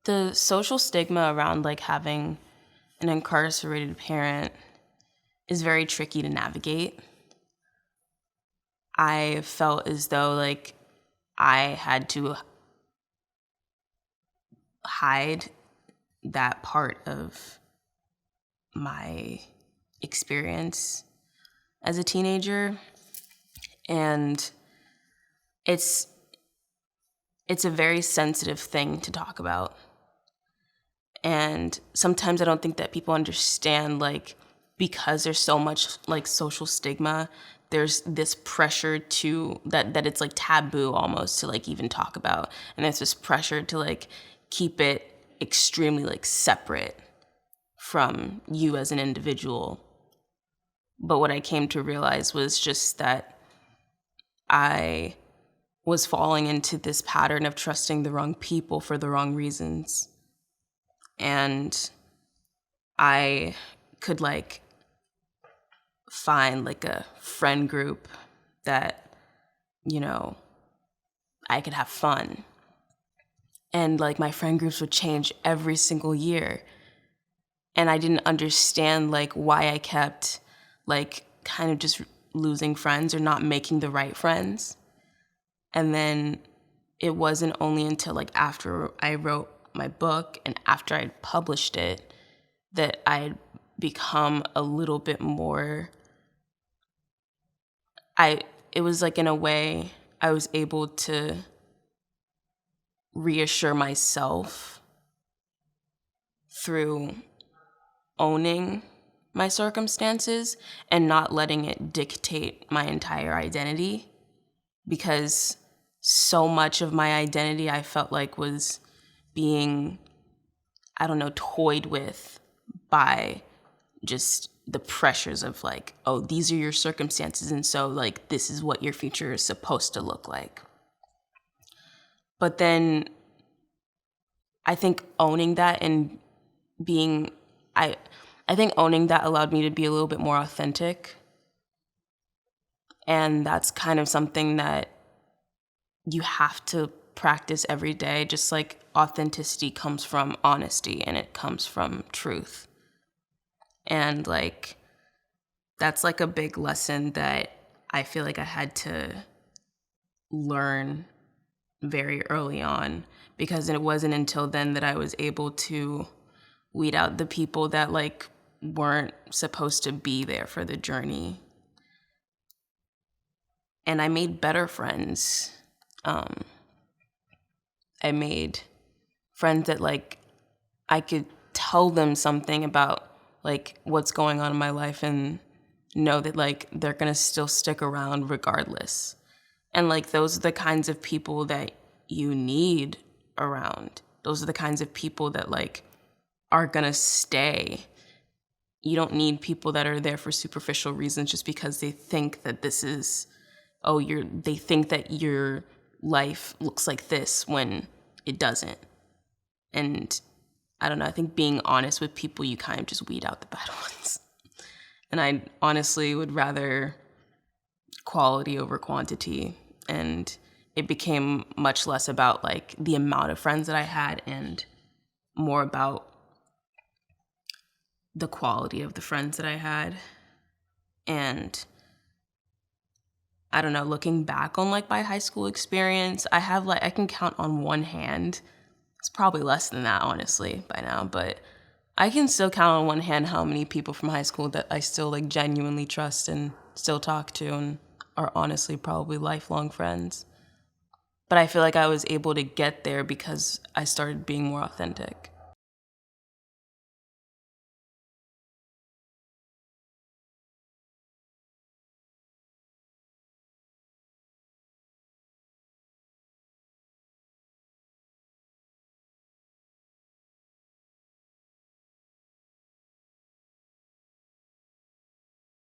The social stigma around like having an incarcerated parent is very tricky to navigate. I felt as though like I had to hide that part of my experience as a teenager, and it's a very sensitive thing to talk about. And sometimes I don't think that people understand, like, because there's so much like social stigma, there's this pressure to that it's like taboo almost to like even talk about. And there's this pressure to like keep it extremely like separate from you as an individual. But what I came to realize was just that I was falling into this pattern of trusting the wrong people for the wrong reasons. And I could like find like a friend group that, you know, I could have fun. And like my friend groups would change every single year. And I didn't understand like why I kept like kind of just losing friends or not making the right friends. And then it wasn't only until like after I wrote my book and after I'd published it that I'd become a little bit more, it was like in a way I was able to reassure myself through owning my circumstances and not letting it dictate my entire identity, because so much of my identity I felt like was being, I don't know, toyed with by just the pressures of like, oh, these are your circumstances, and so like this is what your future is supposed to look like. But then I think owning that and being, I think owning that allowed me to be a little bit more authentic. And that's kind of something that you have to practice every day. Just like authenticity comes from honesty and it comes from truth. And like, that's like a big lesson that I feel like I had to learn very early on, because it wasn't until then that I was able to weed out the people that like weren't supposed to be there for the journey. And I made better friends. I made friends that like I could tell them something about like what's going on in my life and know that like they're gonna still stick around regardless. And like those are the kinds of people that you need around. Those are the kinds of people that like are gonna stay. You don't need people that are there for superficial reasons just because they think that this is, they think that your life looks like this when it doesn't. And I don't know, I think being honest with people, you kind of just weed out the bad ones. And I honestly would rather quality over quantity. And it became much less about like the amount of friends that I had and more about the quality of the friends that I had. And I don't know, looking back on like my high school experience, I can count on one hand. It's probably less than that, honestly, by now, but I can still count on one hand how many people from high school that I still like genuinely trust and still talk to and are honestly probably lifelong friends. But I feel like I was able to get there because I started being more authentic.